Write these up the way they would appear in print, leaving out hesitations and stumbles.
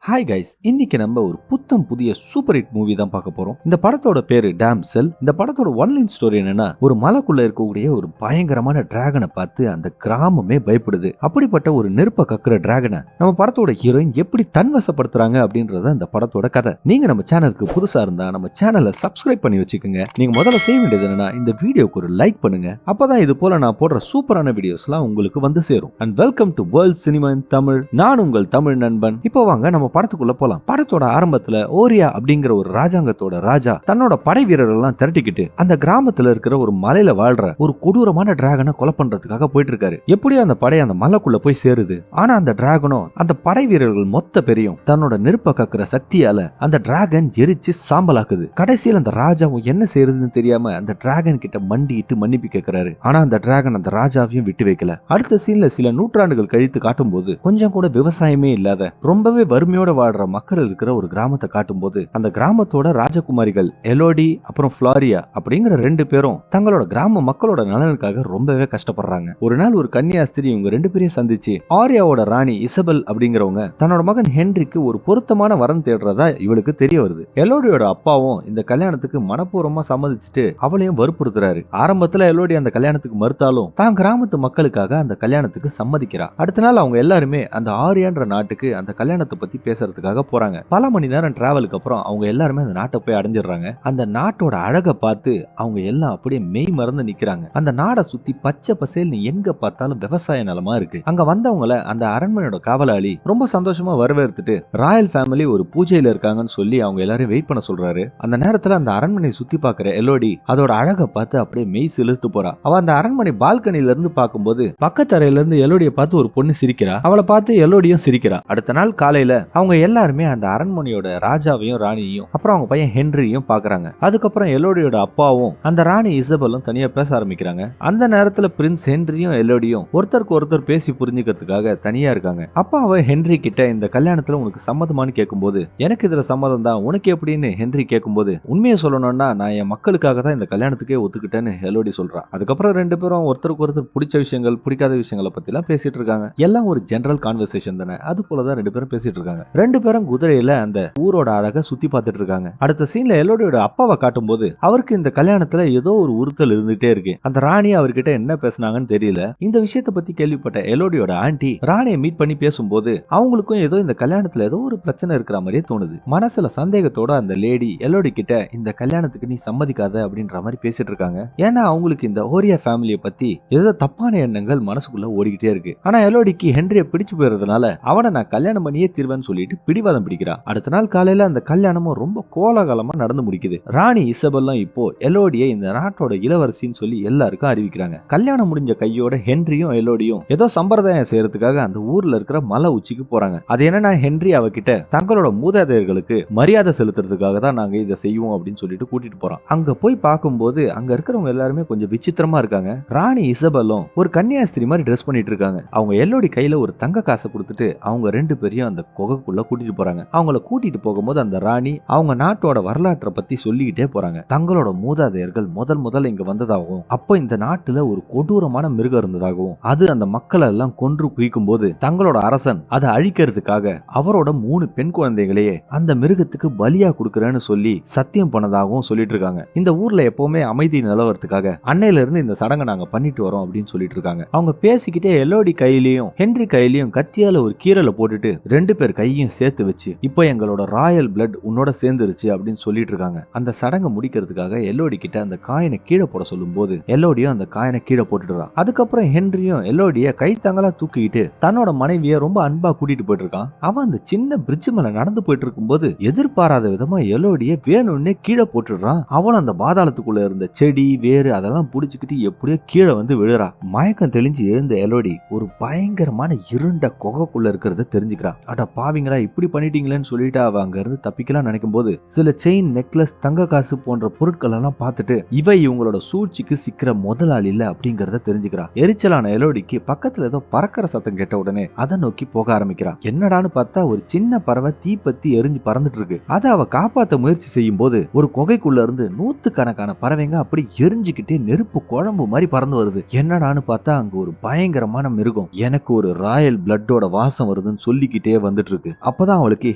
Hi guys, இன்னைக்கு நம்ம ஒரு புத்தம் புதிய சூப்பர் ஹிட் மூவி தான் பார்க்க போறோம். இந்த படத்தோட பேரு டேம்செல். இந்த படத்தோட ஒன்லைன் ஸ்டோரி என்னன்னா, ஒரு மலைக்குள்ள இருக்கக்கூடிய ஒரு பயங்கரமான டிராகனை பார்த்து அந்த கிராமமே பயப்படுது. அப்படிப்பட்ட ஒரு நெருப்ப கக்குற டிராகனை நம்ம படத்தோட ஹீரோயின் எப்படி தன்வசப்படுத்துறாங்க அப்படின்றத இந்த படத்தோட கதை. நீங்க நம்ம சேனலுக்கு புதுசா இருந்தா நம்ம சேனலை சப்ஸ்கிரைப் பண்ணி வச்சுக்கோங்க. நீங்க முதல்ல செய்ய வேண்டியது என்னன்னா, இந்த வீடியோக்கு ஒரு லைக் பண்ணுங்க. அப்பதான் இது போல நான் போடுற சூப்பரான வீடியோஸ்லாம் உங்களுக்கு வந்து சேரும். And welcome to world cinema இன் தமிழ். நான் உங்கள் தமிழ் நண்பன். இப்போ வாங்க நம்ம படத்துக்குள்ள போலாம். படத்தோட ஆரம்பத்துல ஓரியா அப்படிங்கிற ஒரு ராஜாங்கத்தோட ராஜா தன்னோட படை வீரர்கள் எல்லாம் திரட்டிக்கிட்டு அந்த கிராமத்துல இருக்கிற ஒரு மலையில வாழ்ற ஒரு கொடூரமான டிராகனை கொலை பண்றதுக்காக போயிட்டு இருக்காரு. எப்படியோ அந்த படை அந்த மலைக்குள்ள போய் சேருது. ஆனா அந்த டிராகனும் அந்த படை வீரர்கள் மொத்த பேரையும் தன்னோட நெருப்ப கக்குற சக்தியால அந்த டிராகன் எரிச்சு சாம்பலாக்குது. கடைசியில் அந்த ராஜாவும் என்ன செய்யறதுன்னு தெரியாம அந்த டிராகன் கிட்ட மண்டிட்டு மன்னிப்பு கேட்கிறாரு. ஆனா அந்த டிராகன் அந்த ராஜாவையும் விட்டு வைக்கல. அடுத்த சீன்ல சில நூற்றாண்டுகள் கழித்து காட்டும் போது கொஞ்சம் கூட விவசாயமே இல்லாத ரொம்பவே வறுமையோட வாழ்ற மக்கள் இருக்கிற ஒரு கிராமத்தை காட்டும் போது அந்த கிராமத்தோட ராஜகுமாரிகள் எலோடி அப்புறம் ஃபிளாரியா அப்படிங்கிற ரெண்டு பேரும் தங்களோட கிராம மக்களோட நலனுக்காக ரொம்பவே கஷ்டப்படுறாங்க. ஒரு நாள் ஒரு கன்னியாஸ்திரி இவங்க ரெண்டு பேரையும் சந்திச்சு ஆரியாவோட ராணி இசபெல் அப்படிங்கிறவங்க தன்னோட மகன் ஹென்ரிக்கு ஒரு பொருத்தமான வரன் தேடுறதா இவளுக்கு தெரிய வருது. எலோடியோட அப்பாவும் இந்த கல்யாணத்துக்கு மனப்பூர்வமா சம்மதிச்சுட்டு அவளையும் வற்புறுத்துறாரு. ஆரம்பத்துல எலோடி அந்த கல்யாணத்துக்கு மறுத்தாலும் தான் கிராமத்து மக்களுக்காக அந்த கல்யாணத்துக்கு சம்மதிக்கிறா. அடுத்த நாள் அவங்க எல்லாருமே அந்த ஆரியான்ற நாட்டுக்கு அந்த கல்யாணத்தை பத்தி பேசுறதுக்காக போறாங்க. பல மணி நேரம் டிராவலுக்கு அப்புறம் அவங்க எல்லாருமே அந்த நாட்டை போய் அடைஞ்சிடுறாங்க. அந்த நாட்டோட அழகை பார்த்து அவங்க எல்லாம் அப்படியே மெய் மறந்து நிக்கிறாங்க. அந்த நாடை சுத்தி பச்சை பசேல்னு எங்க பார்த்தாலும் விவசாய நிலமா இருக்கு. அங்க வந்தவங்கள அந்த அரண்மனையோட காவலாளி ரொம்ப சந்தோஷமா வரவேற்றுட்டு ராயல் ஃபேமிலி ஒரு பூஜையில இருக்காங்கன்னு சொல்லி அவங்க எல்லாரும் வெயிட் பண்ண சொல்றாரு. அந்த நேரத்துல அந்த அரண்மனை சுத்தி பாக்குற எலோடி அதோட அழகை பார்த்து அப்படியே மெய் சிலிர்த்து போறா. அவ அந்த அரண்மனை பால்கனில இருந்து பார்க்கும்போது பக்கத்தரையில இருந்து எலோடியை பார்த்து ஒரு பொண்ணு சிரிக்கிறா. அவளை பார்த்து எலோடியும் சிரிக்கிறா. அடுத்த நாள் காலையில அவங்க எல்லாருமே அந்த அரண்மனையோட ராஜாவையும் ராணியையும் அப்புறம் அவங்க பையன் ஹென்ரியும் பாக்குறாங்க. அதுக்கப்புறம் எலோடியோட அப்பாவும் அந்த ராணி இசபெல்லும் தனியா பேச ஆரம்பிக்கிறாங்க. அந்த நேரத்துல பிரின்ஸ் ஹென்ரியும் எலோடியும் ஒருத்தருக்கு ஒருத்தர் பேசி புரிஞ்சுக்கிறதுக்காக தனியா இருக்காங்க. அப்பா அவ ஹென்ரி கிட்ட இந்த கல்யாணத்துல உனக்கு சம்மதமானு கேட்கும்போது எனக்கு இதுல சம்மதம் தான், உனக்கு எப்படின்னு ஹென்ரி கேட்கும்போது உண்மையை சொல்லணும்னா நான் என் மக்களுக்காக தான் இந்த கல்யாணத்துக்கே ஒத்துக்கிட்டேன்னு எலோடி சொல்றா. அதுக்கப்புறம் ரெண்டு பேரும் ஒருத்தருக்கு ஒருத்தர் பிடிச்ச விஷயங்கள் பிடிக்காத விஷயங்களை பத்தி எல்லாம் பேசிட்டு இருக்காங்க. எல்லாம் ஒரு ஜெனரல் கான்வர்சேஷன் தானே, அது போலதான் ரெண்டு பேரும் பேசிட்டு இருக்காங்க. ரெண்டு பேரும் குதிரையில அந்த ஊரோட அழகை சுத்தி பார்த்துட்டு இருக்காங்க. அடுத்த சீன்ல எலோடியோட அப்பாவை காட்டும் போது அவருக்கு இந்த கல்யாணத்துல ஏதோ ஒரு உறுத்தல் இருந்துட்டே இருக்கு. அந்த ராணி அவர்கிட்ட என்ன பேசினாங்கன்னு தெரியல. இந்த விஷயத்தை பத்தி கேள்விப்பட்ட எலோடியோட ஆண்டி ராணியை மீட் பண்ணி பேசும்போது அவங்களுக்கும் ஏதோ இந்த கல்யாணத்துல ஏதோ ஒரு பிரச்சனை இருக்கிற மாதிரியே தோணுது. மனசுல சந்தேகத்தோட அந்த லேடி எலோடி கிட்ட இந்த கல்யாணத்துக்கு நீ சம்மதிக்காத அப்படின்ற மாதிரி பேசிட்டு இருக்காங்க. ஏன்னா அவங்களுக்கு இந்த ஓரியா ஃபேமிலியை பத்தி ஏதோ தப்பான எண்ணங்கள் மனசுக்குள்ள ஓடிக்கிட்டே இருக்கு. ஆனா எலோடிக்கு ஹென்ரிய பிடிச்சு போயிருந்தனால அவனை நான் கல்யாணம் பண்ணியே தீர்வேன்னு சொல்லிட்டு பிடிவாதம் பிடிக்கிறா. அடுத்த நாள் காலையில அந்த கல்யாணமும் ரொம்ப கோலாகலமா நடந்து முடிக்குது. ராணி இசபெல்லாம் இப்போ எலோடியை இந்த நாட்டோட இளவரசின்னு சொல்லி எல்லாருக்கும் அறிவிக்கிறாங்க. கல்யாணம் முடிஞ்ச கையோட ஹென்ரியும் எலோடியும் ஏதோ சம்பிரதாயம் செய்யறதுக்காக அந்த ஊர்ல இருக்கிற மலை உச்சிக்கு போறாங்க. அது என்னன்னா ஹென்ரி அவகிட்ட தங்களோட மூதாதையர்களுக்கு மரியாதை செலுத்துறதுக்காக தான் நாங்க இதை செய்வோம் அப்படின்னு சொல்லிட்டு கூட்டிட்டு போறோம். அங்க போய் பார்க்கும்போது அங்க இருக்கிறவங்க எல்லாருமே கொஞ்சம் விசித்திரமா இருக்காங்க. ராணி இசபெல்லும் ஒரு கன்னியாஸ்திரி மாதிரி ட்ரெஸ் பண்ணிட்டு இருக்காங்க. அவங்க எலோடி கையில ஒரு தங்க காசை கொடுத்துட்டு அவங்க ரெண்டு பேரையும் அந்த குகைக்குள்ள கூட்டிட்டு போறாங்க. அவங்கள கூட்டிட்டு போகும்போது அந்த ராணி அவங்க நாட்டோட வரலாற்றை பத்தி சொல்லிக்கிட்டே போறாங்க. தங்களோட மூதாதையர்கள் முதல்ல இங்க வந்ததாகவும் அப்போ இந்த நாட்டுல ஒரு கொடூரமான மிருகம் இருந்ததாகவும் அது அந்த மக்களை எல்லாம் கொன்று குவிக்கும் போது தங்களோட அரசன் அதை அழிக்கிறதுக்காக அவரோட 3 பெண் குழந்தைகளையே அந்த மிருகத்துக்கு பலியா கொடுக்கறேன்னு சொல்லி சத்தியம் பண்ணதாகவும் சொல்லிட்டு இருக்காங்க. இந்த ஊர்ல எப்பவுமே அமைதி நிலவரத்துக்காக அன்னையில இருந்து இந்த சடங்கை நாங்க பண்ணிட்டு வரோம் அப்படின்னு சொல்லிட்டு இருக்காங்க. அவங்க பேசிக்கிட்டே எலோடி கையிலயும் ஹென்ரி கையிலயும் கத்தியால ஒரு கீரலை போட்டுட்டு ரெண்டு பேர் கையும் சேர்த்து வச்சு இப்போ எங்களோட ராயல் பிளட் உன்னோட சேர்ந்துருச்சு அப்படின்னு சொல்லிட்டு இருக்காங்க. அந்த சடங்கை முடிக்கிறதுக்காக எலோடி கிட்ட அந்த காயினை கீழே போட சொல்லும் போது எலோடியும் அந்த காயினை கீழே போட்டுடுறா. அதுக்கப்புறம் ஹென்ரியும் எலோடிய கை தாங்களா தூக்கிட்டு தன்னோட மனைவிய ரொம்ப அன்பா கூட்டிட்டு போயிட்டு இருக்கான். அவன் அந்த சின்ன பிரிட்ஜ் மேல நடந்து போயிட்டு இருக்கும் போது எதிர்பாராத விதமா எலோடிய வேணும்னே கீழே போட்டுடுறான். அவளும் அந்த பாதாளத்துக்குள்ள இருந்த செடி வேறு அதெல்லாம் புடிச்சுக்கிட்டு எப்படியோ கீழே வந்து விழுறா. மயக்கம் தெளிஞ்சு எழுந்த எலோடி ஒரு பயங்கரமான இருண்ட குகைக்குள்ள இருக்கிறத தெரிஞ்சுக்கிறா. அட பாவிங்களா இப்படி பண்ணிட்டீங்களேன்னு சொல்லிட்டு அவ அங்க இருந்து தப்பிக்கலாம் நினைக்கும் போது சில செயின் நெக்லஸ் தங்க காசு போன்ற பொருட்கள் எல்லாம் பார்த்துட்டு இவ இவங்களோட சூழ்ச்சிக்கு சிக்கிற முதலாளி இல்ல அப்படிங்கறத தெரிஞ்சுக்கிறா. எரிச்சலான எலோடிக்கு பக்கத்துல ஏதோ பறக்கிற சத்தம் கேட்ட உடனே அதை நோக்கி போக ஆரம்பிக்கிறா. என்னடான்னு பார்த்தா ஒரு சின்ன பறவை தீப்பத்தி எரிஞ்சு பறந்துட்டு இருக்கு. அதை அவ காப்பாத்த முயற்சி செய்யும் போது ஒரு குகைக்குள்ள இருந்து 100கணக்கான பறவைங்க அப்படி எரிஞ்சுக்கிட்டே நெருப்பு குழம்பு மாதிரி பறந்து வருது. என்னடான்னு பார்த்தா அங்க ஒரு பயங்கரமான மிருகம் எனக்கு ஒரு ராயல் பிளட்டோட வாசம் வருதுன்னு சொல்லிக்கிட்டே வந்துட்டு இருக்கு. அப்பதான் அவளுக்கு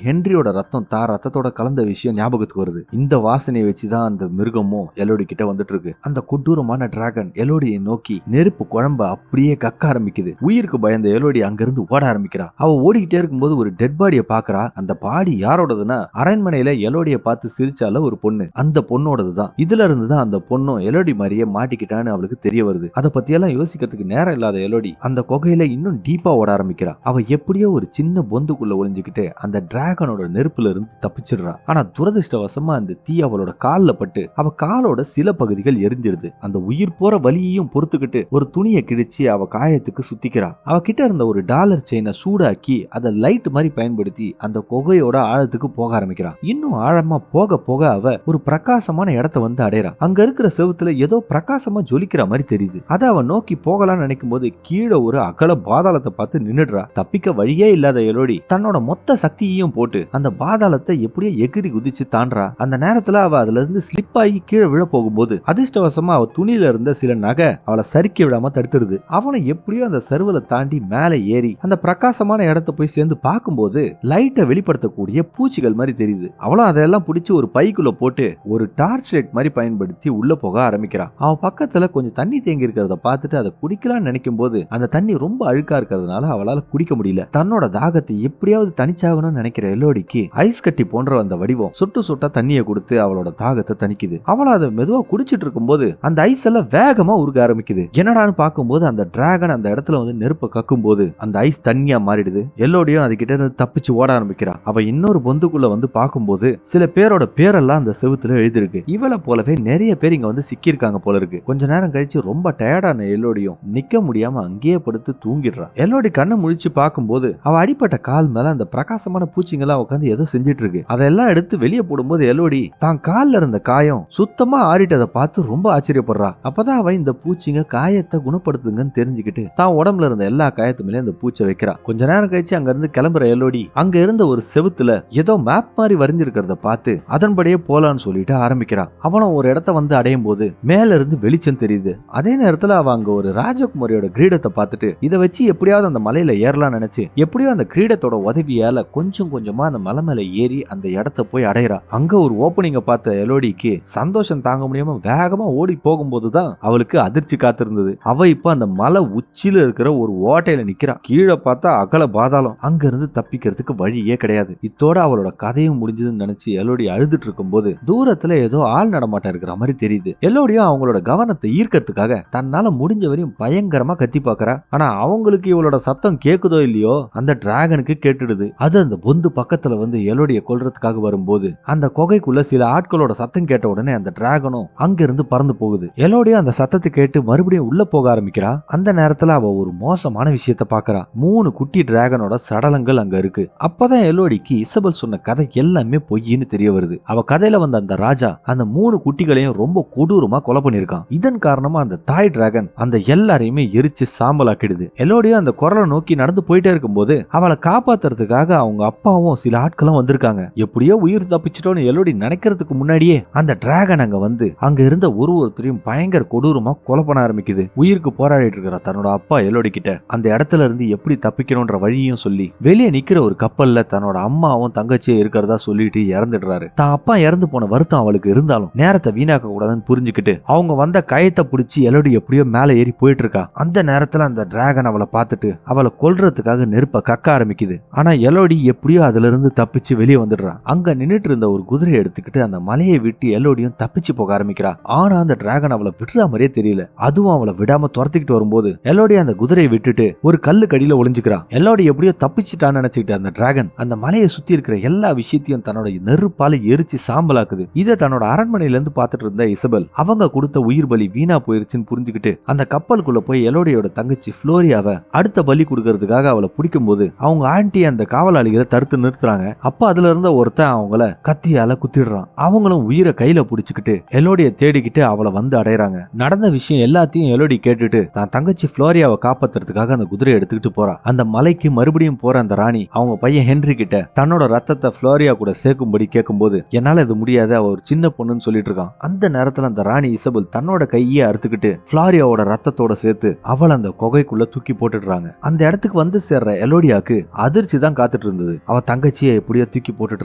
ஹென்ரியோட ரத்தம் ரத்தத்தோட கலந்த விஷயம் ஞாபகத்துக்கு வருது. இந்த வாசனையை வச்சுதான் அந்த மிருகமும் எலோடி கிட்ட வந்துட்டு இருக்கு. அந்த கொடூரமான டிராகன் எலோடியை நோக்கி நெருப்பு குழம்ப அப்படியே கக்க ஆரம்பிக்குது. உயிருக்கு பயந்த எலோடி அங்கிருந்து ஓட ஆரம்பிக்கிறா. அவ ஓடிக்கிட்டே இருக்கும்போது ஒரு டெட் பாடியை பாக்குறா. அந்த பாடி யாரோடதுன்னா அரண்மனையில எலோடியை பார்த்து சிரிச்சால ஒரு பொண்ணு, அந்த பொண்ணோடதுதான். இதுல இருந்துதான் அந்த பொண்ணும் எலோடி மாதிரியே மாட்டிக்கிட்டான்னு அவளுக்கு தெரிய வருது. அதை பத்தியெல்லாம் யோசிக்கிறதுக்கு நேரம் இல்லாத எலோடி அந்த குகையில இன்னும் டீப்பா ஓட ஆரம்பிக்கிறா. அவ எப்படியோ ஒரு சின்ன பொந்துக்குள்ள ஒளிஞ்சுக்கிட்டு அந்த டிராகனோட நெருப்புல இருந்து தப்பிச்சிடுறா. ஆனா துரதிருஷ்டவசமா அந்த தீ அவளோட கால்ல பட்டு அவ காலோட சில பகுதிகள் எரிஞ்சிடுது. அந்த உயிர் போற வலியையும் பொறுத்துக்கிட்டு ஒரு துணியை கிழிச்சு அவ காயத்துக்கு சுத்திக்கிறா. அவ கிட்ட இருந்த ஒரு டாலர் செயினை சூடாக்கி அதை லைட் மாதிரி பயன்படுத்தி அந்த குகையோட ஆழத்துக்கு போக ஆரம்பிக்கிறா. இன்னும் ஆழமா போக போக அவ ஒரு பிரகாசமான இடத்த வந்து அடையறா. அங்க இருக்கிற செவுத்துல ஏதோ பிரகாசமா ஜொலிக்கிற மாதிரி தெரியுது. அதை அவ நோக்கி போகலான்னு நினைக்கும் போது கீழே ஒரு அகல பாதாளத்தை பார்த்து நின்னுடுறா. தப்பிக்க வழியே இல்லாத எலோடி தன்னோட மொத்த சக்தியையும் போட்டு அந்த பாதாளத்தை எப்படியோ எகிரி குதிச்சு தாண்டா. அந்த நேரத்துல அவ அதுல இருந்து ஸ்லிப் ஆகி கீழே விழ போகும்போது அதிர்ஷ்டவசமா அவ துணியில இருந்த சில நகை அவளை சறுக்கி விடாம தடுத்துடுது. அவனை எப்படியோ அந்த சர்வலை தாண்டி மேலே ஏறி அந்த பிரகாசமான இடத்த போய் சேர்ந்து பார்க்கும்போது லைட்டை வெளிப்படுத்தக்கூடிய பூச்சிகள் மாதிரி தெரியுது. அவளும் அதெல்லாம் பிடிச்சி ஒரு பைக்குள்ள போட்டு ஒரு டார்ச் லைட் மாதிரி பயன்படுத்தி உள்ள போக ஆரம்பிக்கிறான். அவ பக்கத்துல கொஞ்சம் தண்ணி தேங்கி இருக்கிறத பார்த்துட்டு அதை குடிக்கலாம்னு நினைக்கும் போது அந்த தண்ணி ரொம்ப அழுக்கா இருக்கிறதுனால அவளால குடிக்க முடியல. தன்னோட தாகத்தை எப்படியாவது தனிச்சாகணும்னு நினைக்கிற எல்லோடிக்கு ஐஸ் கட்டி போன்ற அந்த வடிவம் சுட்டு சுட்டா தண்ணியை கொடுத்து அவளோட தாகத்தை தணிக்குது. அவள அதை மெதுவா குடிச்சிட்டு இருக்கும் போது அந்த ஐஸ் எல்லாம் வேகமா உருக ஆரம்பிக்குது. என்னடான்னு பார்க்கும்போது அந்த டிராகன் அந்த இடத்துல வந்து நெருப்ப கக்கும் போது அந்த ஐஸ் தண்ணியா மாறிடுது. எல்லோடியும் அது கிட்ட இருந்து தப்பிச்சு ஓட ஆரம்பிக்கிறா. அவ இன்னொரு பொந்துக்குள்ள வந்து பார்க்கும்போது சில பேரோட பேரெல்லாம் அந்த செவுத்துல எழுதிருக்கு. இவளை போலவே நிறைய பேர் இங்க வந்து சிக்கியிருக்காங்க போல இருக்கு. கொஞ்ச நேரம் கழிச்சு ரொம்ப டயர்டான எல்லோடியும் நிக்க முடியாம அங்கேயே படுத்து தூங்கிடுறா. எல்லோடி கண்ணை முழிச்சு பார்க்கும்போது அவ அடிப்பட்ட கால் மேல அந்த பிரகாசமான பூச்சிங்கெல்லாம் உட்காந்து ஏதோ செஞ்சிட்டு இருக்கு. அதெல்லாம் எடுத்து வெளியே போடும்போது எல்லோடி தான் கால்ல இருந்த காயம் சுத்தமா ஆறிட்டதை பார்த்து ரொம்ப ஆச்சரியப்படுறா. அப்பதான் அவ இந்த பூச்சிங்க காயத்தை குணப்படுத்துங்கன்னு தெரிஞ்சுக்கிட்டு தான் உடம்புல இருந்த எல்லா காயத்துமே அந்த பூச்சை வைக்கிறா. கொஞ்ச நேரம் கழிச்சு அங்க இருந்து கிளம்புற எல்லோடி அங்க இருந்த ஒரு செவுத்துல ஏதோ மேப் மாதிரி வரைஞ்சிருக்கிறத பார்த்து அதன்படியே போலான்னு சொல்லிட்டு ஆரம்பிக்கிறா. அவனும் ஒரு இடத்த வந்து அடையும் போது மேல இருந்து வெளிச்சம் தெரியுது. அதே நேரத்துல அவ அங்க ஒரு ராஜகுமாரியோட கிரீடத்தை பார்த்துட்டு இதை வச்சு எப்படியாவது அந்த மலையில ஏறலாம் நினைச்சு எப்படியோ அந்த கிரீடத்தோட உதவியால கொஞ்சம் கொஞ்சமா அந்த மலை மேல ஏறி அந்த இடத்த போய் அடையறா. அங்க ஒரு ஓப்பனிங்க பார்த்த எலோடிக்கு சந்தோஷம் தாங்க முடியாம வேகமா ஓடி போகும்போதுதான் அவளுக்கு அதிர்ச்சி காத்திருந்தது. அவ இப்ப அந்த மலை உச்சியில இருக்கிற ஒரு ஓட்டையில நிக்கிறா. கீழே பார்த்தா அகல பாதாளம். அங்க இருந்து தப்பிக்கிறதுக்கு வழியே கிடையாது. இத்தோட அவளோட கதையும் முடிஞ்சதுன்னு நினைச்சு எலோடி அழுதுட்டு இருக்கும் போது தூரத்துல ஏதோ ஆள் நடமாட்டம் இருக்கிற மாதிரி தெரியுது. எல்லோடியும் அவங்களோட கவனத்தை ஈர்க்கிறதுக்காக தன்னால முடிஞ்ச வரையும் பயங்கரமா கத்தி பாக்குறா. ஆனா அவங்களுக்கு இவளோட சத்தம் கேக்குதோ இல்லையோ அந்த டிராகனுக்கு கேட்டுடுது. அது அந்த பொந்து பக்கத்துல வந்து எலோடிய கொல்றதுக்காக வரும்போது அந்த குகைக்குள்ள சில ஆட்களோட சத்தம் கேட்ட உடனே அந்த டிராகனும் அங்க இருந்து பறந்து போகுது. எலோடியும் அந்த சத்தத்தை கேட்டு மறுபடியும் உள்ள போக ஆரம்பிக்கிறா. அந்த நேரத்துல அவ ஒரு மோசமான விஷயத்த பாக்குறா. 3 குட்டி டிராகனோட சடலங்கள் அங்க இருக்கு. அப்பதான் எலோடிக்கு இசபெல் சொன்ன கதை எல்லாமே பொய்ன்னு தெரிய வருது. அவ கதையில வந்த அந்த ராஜா அந்த 3 குட்டிகளையும் ரொம்ப கொடூரமா கொலை பண்ணிருக்கான். இதன் காரணமா அந்த தாய் டிராகன் அந்த எல்லாரையுமே எரிச்சு சாம்பலாக்கிடுது. எலோடியும் அந்த குரலை நோக்கி நடந்து போயிட்டே இருக்கும்போது அவளை காப்பாத்துறதுக்காக அவங்க அப்பாவும் சில ஆட்களும் வந்திருக்காங்க. எப்படியோ உயிர் தப்பிச்சிட்டோன்னு எலோடி நினைக்கிறதுக்கு முன்னாடியே அந்த டிராகன் அங்க வந்து அங்க இருந்த ஒருத்தரையும் பயங்கர கொடூரமா கொலை பண்ண ஆரம்பிக்குது. உயிருக்கு போராடிட்டு இருக்கிற தன்னோட அப்பா எலோடி கிட்ட அந்த இடத்துல இருந்து எப்படி தப்பிக்கணும்ன்ற வழியும் சொல்லி வெளியே நிக்கிற ஒரு கப்பல்ல தன்னோட அம்மாவும் தங்கச்சியும் இருக்கிறதா சொல்லிட்டு இறந்துடுறாரு. தான் அப்பா இறந்து போன வருத்தம் அவளுக்கு இருந்தாலும் நேரத்தை வீணாக்க கூடாதுன்னு புரிஞ்சுக்கிட்டு அவங்க வந்த கயத்தை பிடிச்சி எலோடி எப்படியோ மேல ஏறி போயிட்டு இருக்கா. அந்த நேரத்துல அந்த டிராகன் அவளை பார்த்துட்டு அவளை கொல்றதுக்காக நெருப்ப கக்க ஆரம்பிக்குது. ஆனா எலோடி எப்படியோ அதுல இருந்து தப்பிச்சு வெளியே வந்துடுறான். அங்க நின்னுட்டு இருந்த ஒரு குதிரையை எடுத்துக்கிட்டு அந்த மலையை விட்டு எலோடியும் தப்பிச்சு போக ஆரம்பிக்கிறா. ஆனா அந்த டிராகன் அவளை விடுற மாதிரியே தெரியல. அதுவும் அவளை விடாம துரத்திக்கிட்டு வரும்போது எலோடி அந்த குதிரையை விட்டுட்டு ஒரு கல்லு கடியில ஒளிஞ்சுக்கிறா. எலோடி எப்படியோ தப்பிச்சுட்டான்னு நினைச்சுக்கிட்டு அந்த டிராகன் அந்த மலையை சுத்தி இருக்கிற எல்லா விஷயத்தையும் தன்னோட நெருப்பால எரிச்சு சாம்பலாக்குது. இதை தன்னோட அரண்மனையில இருந்து பார்த்துட்டு இருந்த இசபெல் அவங்க கொடுத்த உயிர் பலி வீணா போயிருச்சுன்னு புரிஞ்சுக்கிட்டு அந்த கப்பலுக்குள்ள போய் எலோடியோட தங்கச்சி புளோரியாவை அடுத்த பலி கொடுக்கறதுக்காக அவளை பிடிக்கும் போது அவங்க ஆண்டி அந்த காவலாளிகளை தடுத்து நிறுத்துறாங்க. அப்ப அதுல இருந்த ஒருத்தன் அவங்கள கத்தியால குத்திடுறான். அவங்களும் உயிரை கையில புடிச்சுக்கிட்டு எலோடிய தேடிக்கிட்டு அவளை வந்து அடையறாங்க. நடந்த விஷயம் எல்லாத்தையும் எலோடி கேட்டுட்டு தான் தங்கச்சி புளோரியாவை காப்பாத்துறதுக்காக அந்த குதிரையை எடுத்துக்கிட்டு போறா. அந்த மலைக்கு மறுபடியும் போற அந்த ராணி அவங்க பையன் ஹென்றி கிட்ட தன்னோட ரத்தத்தை புளோரியா கூட சேர்க்கும்படி கேட்கும்போது என்னால இது முடியாது, அவ ஒரு சின்ன பொண்ணுன்னு சொல்லிட்டு இருக்கான். அந்த நேரத்துல அந்த ராணி இசபெல் தன்னோட கையை அறுத்துக்கிட்டு புளோரியாவோட ரத்தத்தோட சேர்த்து அவளை அந்த குகைக்குள்ள தூக்கி போட்டுடுறாங்க. அந்த இடத்துக்கு வந்து சேர்ற எலோடியாக்கு அதிர்ச்சி தான் காத்துட்டு இருந்தது. அவ தங்கச்சியை எப்படியோ தூக்கி போட்டுட்டு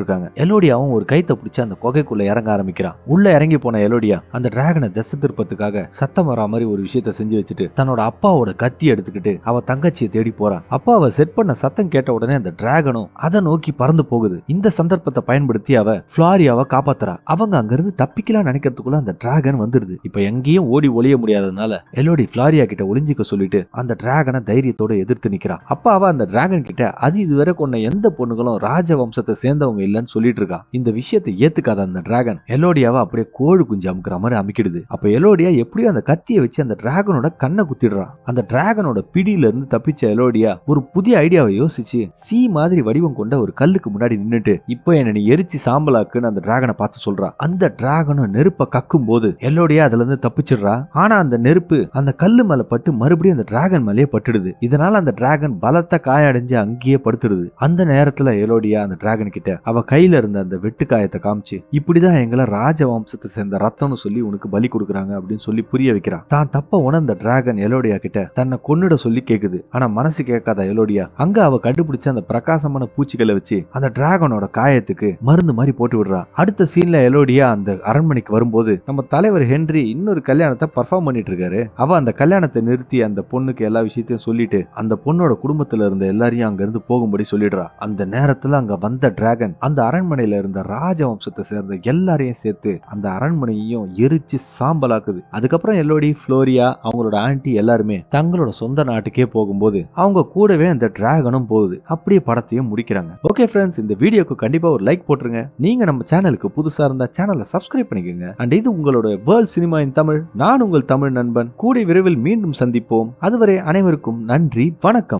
இருக்காங்க. எலோடியாவும் ஒரு கைத்தை பிடிச்சு அந்த குகைக்குள்ள இறங்க ஆரம்பிக்கிறான். உள்ள இறங்கி போன எலோடியா அந்த டிராகனை திசை திருப்பத்துக்காக சத்தம் வரா மாதிரி ஒரு விஷயத்த செஞ்சு வச்சுட்டு தன்னோட அப்பாவோட கத்தி எடுத்துக்கிட்டு அவ தங்கச்சியை தேடி போறான். அப்பாவை செட் பண்ண சத்தம் கேட்ட உடனே அந்த டிராகனும் அதை நோக்கி பறந்து போகுது. இந்த சந்தர்ப்பத்தை பயன்படுத்தி அவ ஃபிளாரியாவை காப்பாத்துறா. அவங்க அங்கிருந்து தப்பிக்கலாம் நினைக்கிறதுக்குள்ள அந்த டிராகன் வந்துடுது. இப்ப எங்கேயும் ஓடி ஒளிய முடியாததுனால எலோடி ஃபிளாரியா கிட்ட ஒளிஞ்சிக்க சொல்லிட்டு அந்த டிராகனை தைரியத்தோட எதிர்த்து நிக்கிறா. அப்ப அவ அந்த டிராகன் கிட்ட அது இதுவரை கொண்ட எந்த பொண்ணுகளும் ராஜ வம்சத்தை சேர்ந்தவங்க இல்லன்னு சொல்லிட்டு இருக்கா. இந்த விஷயத்தை ஏத்துக்காத அந்த டிராகன் எலோடியாவை அப்படியே கோழு குஞ்சு அமுக்கிற மாதிரி அமுக்கிடுது. அப்ப எலோடியா எப்படியோ அந்த கத்தியை வச்சு அந்த டிராகனோட கண்ணை குத்திடுறா. அந்த டிராகனோட பிடியில இருந்து தப்பிச்ச எலோடியா ஒரு புதிய ஐடியாவை யோசிச்சு சி மாதிரி வடிவம் கொண்ட ஒரு கல்லுக்கு முன்னாடி நின்னுட்டு இப்போ என்ன நீ எரிச்சு சாம்பலாக்குன்னு அந்த டிராகனை பார்த்து சொல்றா. அந்த டிராகனும் நெருப்ப கக்கும் போது எலோடியா அதுல இருந்து தப்பிச்சிடுறா. ஆனா அந்த நெருப்பு அந்த கல்லு மேல பட்டு மறுபடியும் அந்த டிராகன் மேலேயே பட்டுடுது. இதனால அந்த டிராகன் பலத்த காயடைஞ்சு அங்கேயே படுத்துடுது. அந்த நேரத்துல எலோடியா அந்த டிராகன் கிட்ட அவ கையில இருந்த அந்த வெட்டு காயத்தை காமிச்சு இப்படிதான் எங்களை ராஜ வம்சத்தை சேர்ந்த ரத்தம்னு சொல்லி உனக்கு பலி கொடுக்குறாங்க அப்படின்னு சொல்லி புரிய வைக்கிறான். தான் தப்ப உணர்ந்த டிராகன் எலோடியா கிட்ட தன்னை கொன்னுட சொல்லி கேக்குது. ஆனா மனசு கேட்காத எலோடியா அங்க அவ கண்டுபிடிச்ச அந்த பிரகாசமான பூச்சிகளை வச்சு அந்த டிராகனோட காயத்துக்கு மருந்து மாதிரி போட்டு விடுறா. அடுத்த சீன்ல எலோடியா அந்த அரண்மனைக்கு வரும்போது நம்ம தலைவர் ஹென்றி இன்னொரு கல்யாணத்தை பர்ஃபார்ம் பண்ணிட்டு இருக்காரு. அவ அந்த கல்யாணத்தை நிறுத்தி அந்த பொண்ணுக்கு எல்லா விஷயத்தையும் சொல்லிட்டு அந்த பொண்ணோட குடும்பத்துல இருந்த எல்லாரையும் அங்க இருந்து போகும்படி சொல்லிடுறா. அந்த நேரத்துல அங்க வந்த டிராகன் அந்த அரண்மனையில இருந்த ராஜவம்சத்தை சேர்ந்த எல்லாரையும் சேர்த்து அந்த அரண்மனையையும் எரிச்சு சாம்பலாக்குது. அதுக்கப்புறம் எல்லோடி ஃப்ளோரியா அவங்களோட ஆன்டி எல்லாருமே தங்களோட சொந்த நாட்டுக்கே போகும்போது அவங்க கூடவே அந்த டிராகனும் போகுது. அப்படியே படத்தையும் முடிக்கிறாங்க. ஓகே ஃப்ரெண்ட்ஸ், இந்த வீடியோக்கு கண்டிப்பா ஒரு லைக் போட்டுருங்க. நீங்க நம்ம சேனலுக்கு புதுசா இருந்தா சேனலை சப்ஸ்கிரைப் பண்ணிக்கோங்க. அண்ட் இது உங்களோட வேர்ல்ட் சினிமா இன் தமிழ். நான் உங்கள் தமிழ் நண்பன். கூடிய விரைவில் மீண்டும் சந்திப்போம். அதுவரை அனைவருக்கும் நன்றி, வணக்கம்.